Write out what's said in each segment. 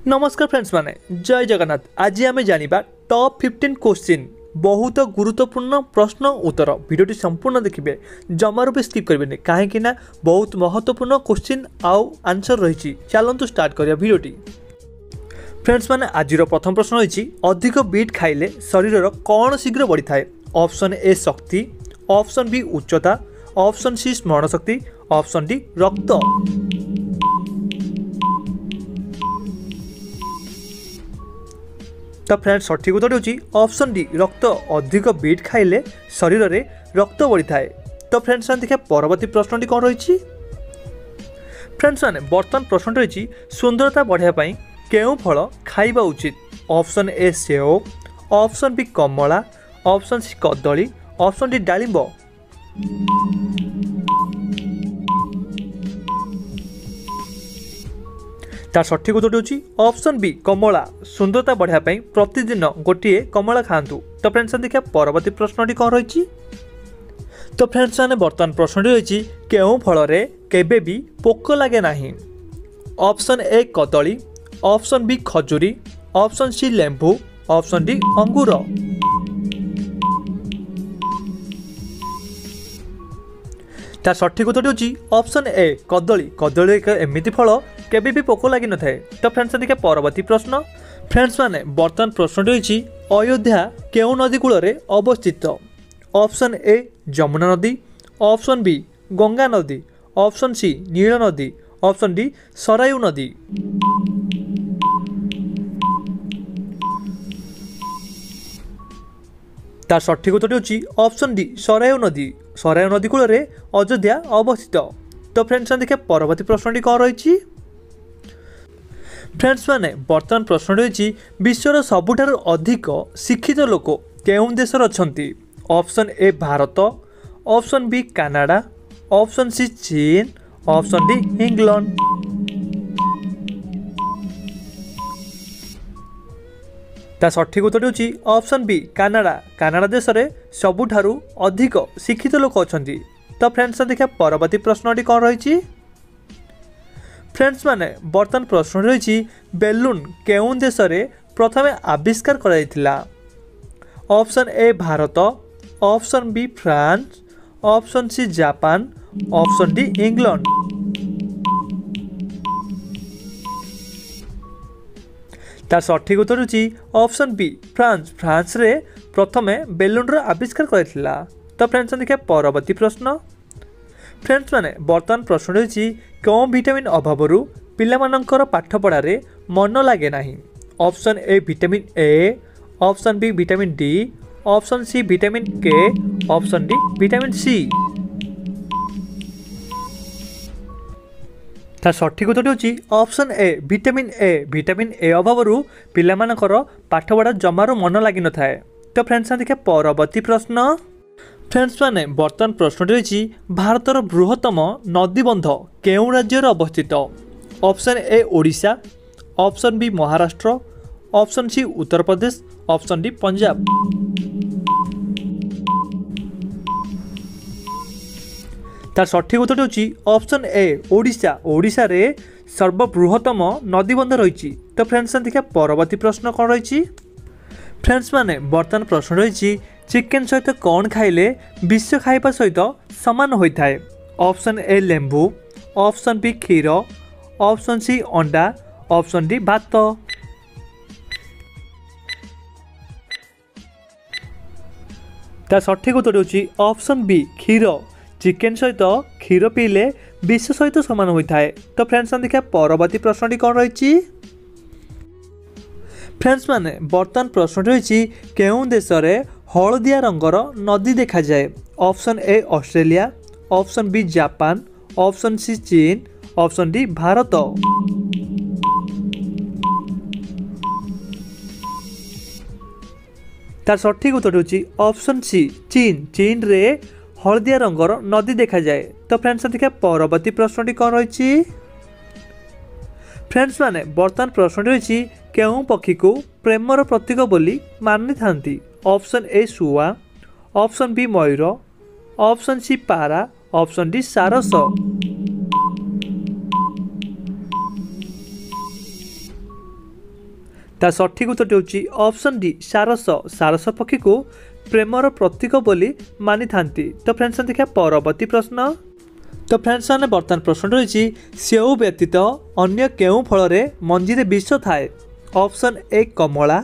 नमस्कार फ्रेंड्स माने जय जगन्नाथ। आज आम जानिबा टॉप 15 क्वेश्चन बहुत गुरुत्वपूर्ण प्रश्न उत्तर। वीडियोटी संपूर्ण देखिए, जमारू भी स्किप करेंगे कहीं बहुत महत्वपूर्ण क्वेश्चन आउ आंसर रही। चलतु स्टार्ट करिया वीडियोटी। फ्रेंड्स माने आज प्रथम प्रश्न रही, अधिक बीट खाइले शरीर कौन शीघ्र बढ़ी थाए? ऑप्शन ए शक्ति, ऑप्शन बी उच्चता, ऑप्शन सी स्मरण शक्ति, ऑप्शन डी रक्त। तो फ्रेंड्स सठिक उत्तर होची ऑप्शन डी रक्त। अधिक बीट खाइले शरीर रे रक्त बढ़ी थाए। तो फ्रेंड्स देखिए परवर्ती प्रश्नटी कौन रही। फ्रेंड्स माने बर्तमान प्रश्न रही, सुंदरता बढ़ाई केउं फल खाइबा उचित? ऑप्शन ए सेव, ऑप्शन बी कमला, ऑप्शन सी कदली, ऑप्शन डी डालिंब। तार सठिक उत्तर होची ऑप्शन बी कमला। सुंदरता बढ़ाई प्रतिदिन गोटे कमला खातु। तो फ्रेंड्स देखिए परवर्ती प्रश्नटी कौन रही। तो फ्रेंड्स माने बर्तमान प्रश्न रही, केउं फल रे केबे भी पोक लगे नहीं? ऑप्शन ए कदली, ऑप्शन बी खजूरी, ऑप्शन सी लेंबू, ऑप्शन डी अंगूर। तार सठिक उत्तर होची ऑप्शन ए कदली। कदली एक एमिति फल केबे भी पोक लगी न थाए। तो फ्रेंड्स देखिए परवर्ती प्रश्न। फ्रेंड्स माने बर्तमान प्रश्न रही, अयोध्या केउं नदी कूल रे अवस्थित? ऑप्शन ए जमुना नदी, ऑप्शन बी गंगा नदी, ऑप्शन सी नील नदी, ऑप्शन डी सरायू नदी। तार सठिक उत्तर होची ऑप्शन डी सरायू नदी। सरायू नदी कूल रे अयोध्या अवस्थित। तो फ्रेंड्स देखिए परवर्ती प्रश्नटी कौन रही। फ्रेंड्स माने बर्तमान प्रश्न रही, विश्वर सबुठारु अधिक शिक्षित लोक केउं देशर अछंती? Option A Bharat, option B Canada, option C चीन, ऑप्शन डी इंग्लैंड। ता सठिक उत्तर होची ऑप्शन बी कनाडा। कनाडा देश रे सबुठारु अधिक शिक्षित लोक अछंती। तो फ्रेंड्स देखिए परवर्ती प्रश्नटी कौन रही। फ्रेंड्स माने बर्तमान प्रश्न रही, बेलून केउं देश रे प्रथमे आविष्कार कराइथिला? Option A Bharat, option B France, option C Japan, option D England. तार सठिक उत्तर होची ऑप्शन बी फ्रांस। फ्रांस रे प्रथमे बेलून रो आविष्कार कराइथिला। तो फ्रेंड्स देखिए परवर्ती प्रश्न। फ्रेंड्स माने बर्तमान प्रश्न रही, कौन विटामिन अभाव पिलामानंकर पाठ पढ़ारे मन लगे नहीं? Option A vitamin A, option B vitamin D, option C vitamin K, option D vitamin C. तार सठिक उत्तर होची option A vitamin A. Vitamin A अभाव पिलामानंकर पाठ पढ़ा जमारू मन लगी न थाए। तो फ्रेंड्स देखिए परवर्ती प्रश्न। फ्रेंड्स माने बर्तमान प्रश्न रही, भारतर बृहत्तम नदीबंध केउं राज्य अवस्थित? Option A Odisha, option B Maharashtra, option C Uttar Pradesh, option D Punjab. तार सठिक उत्तर होची ऑप्शन ए ओडिशा। ओडिशा रे सर्वबृहत्तम नदीबंध रही। तो फ्रेंड्स देखिए परवर्ती प्रश्न कौन रही। फ्रेंड्स माने बर्तमान प्रश्न रही, चिकेन सहित कौन खाइले विष खाइबा सहित समान होता है? ऑप्शन ए लेंबू, ऑप्शन बी क्षीर, ऑप्शन सी अंडा, ऑप्शन डी भात। तार सठिक उत्तर होची ऑप्शन बी क्षीर। चिकेन सहित क्षीर पीले विष सहित समान होता है। तो फ्रेंड्स देखिए परवर्ती प्रश्नटी कौन रही। फ्रेंड्स माने बर्तमान प्रश्न रही, केउं देश रे हलदिया रंगर नदी देखा जाए? Option A Australia, option B Japan, option C चीन, ऑप्शन डी भारत। तार सठिक उत्तर होची ऑप्शन सी चीन। चीन रे हलदिया रंगर नदी देखा जाए। तो फ्रेंड्स देखिए परवर्ती प्रश्नटी कौन रही। फ्रेंड्स माने बर्तमान प्रश्न रही, केउं पक्षी को प्रेमर प्रतीक बोली मानि थांती? ऑप्शन ए शुआ, ऑप्शन बी मयूर, ऑप्शन सी पारा, ऑप्शन डी सारस। ता सठिक उत्तर होची ऑप्शन डी सारस। सारस पक्षी को प्रेमर प्रतीक बोली मानी थांती। तो फ्रेंड्स देखिए परवर्ती प्रश्न। तो फ्रेंड्स मैंने बर्तमान प्रश्न रही सेऊ व्यतीत अन्य केउं फल रे मंजी रे विष थाए। ऑप्शन ए कमला,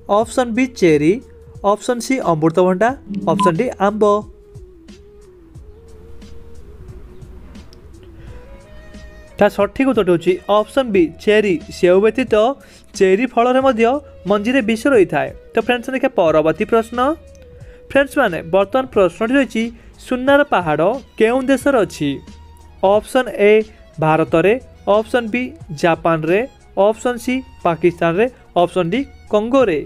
option B cherry, option C अमृतभंडा, ऑप्शन डी आंब। ता सठिक उत्तर होची ऑप्शन बी चेरी। सेऊ व्यतीत चेरी फल रे मध्य मंजी रे विष रही थाए। तो फ्रेंड्स देखिए परवर्ती प्रश्न। फ्रेंड्स मैंने बर्तमान प्रश्न रही सुनार पहाड़ केउं देश अच्छी। ऑप्शन ए भारत रे, ऑप्शन बी जापान रे, ऑप्शन सी पाकिस्तान रे, ऑप्शन डी कंगो रे।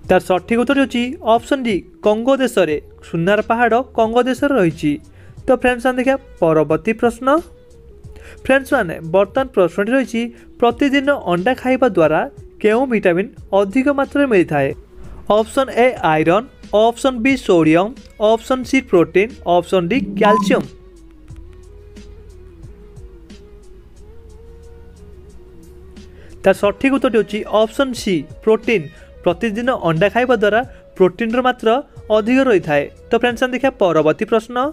तार सठिक उत्तर होची ऑप्शन डी कंगो देश रे। सुनार पहाड़ कंगो देश रही। तो फ्रेंड्स मैंने देखिए परवर्ती प्रश्न। फ्रेंड्स मैंने बर्तमान प्रश्न रही प्रतिदिन अंडा खाइबा द्वारा केउं विटामिन अधिक मात्रा में मिलता है। Option A iron, option B sodium, option C protein, option D calcium. तार सठिक उत्तर होची ऑप्शन सी प्रोटीन। प्रतिदिन अंडा खाइबा द्वारा प्रोटीन मात्रा अधिक रही है। तो फ्रेंड्स देखिए परवर्ती प्रश्न।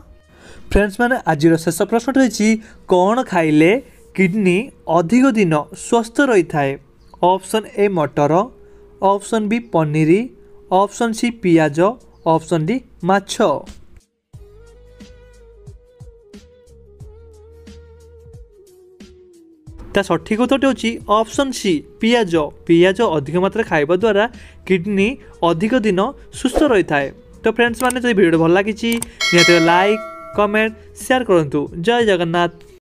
फ्रेंड्स मैंने आज शेष प्रश्न रही कौन खाइले किडनी अधिक दिन स्वस्थ रही है। ऑप्शन ए मटर, option B paneer, option C पियाज, ऑप्शन डी माछ। ता सठिक उत्तर होची ऑप्शन सी पियाज। पियाज अधिक मात्रा खाइबा द्वारा किडनी अधिक दिन सुस्थ रही है। तो फ्रेंड्स मैंने जो वीडियो भल लगी निहत लाइक कमेंट शेयर करंतु। जय जगन्नाथ।